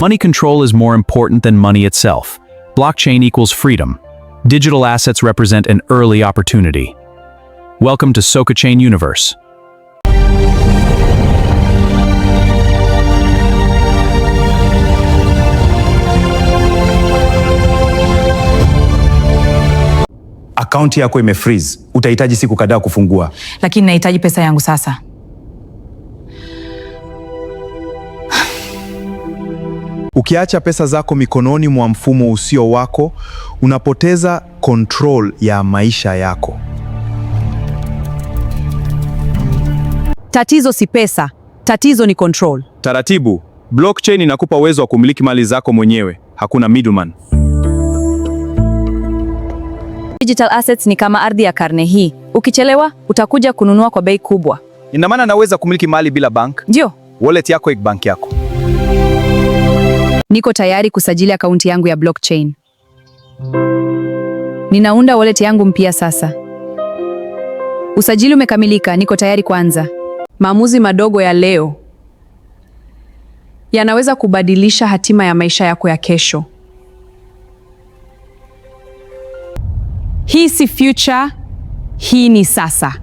Money control is more important than money itself. Blockchain equals freedom. Digital assets represent an early opportunity. Welcome to Sokachain Universe. Akaunti yako imefreeze. Utahitaji siku kadhaa kufungua. Lakini nahitaji pesa yangu sasa. Ukiacha pesa zako mikononi mwa mfumo usio wako, unapoteza control ya maisha yako. Tatizo si pesa, tatizo ni control. Taratibu, blockchain inakupa uwezo wa kumiliki mali zako mwenyewe. Hakuna middleman. Digital assets ni kama ardhi ya karne hii. Ukichelewa, utakuja kununua kwa bei kubwa. Ina maana naweza kumiliki mali bila bank? Ndio. Wallet yako iko bank yako. Niko tayari kusajili akaunti yangu ya blockchain. Ninaunda wallet yangu mpya sasa. Usajili umekamilika, niko tayari kuanza. Maamuzi madogo ya leo yanaweza kubadilisha hatima ya maisha yako ya kesho. Hii si future, hii ni sasa.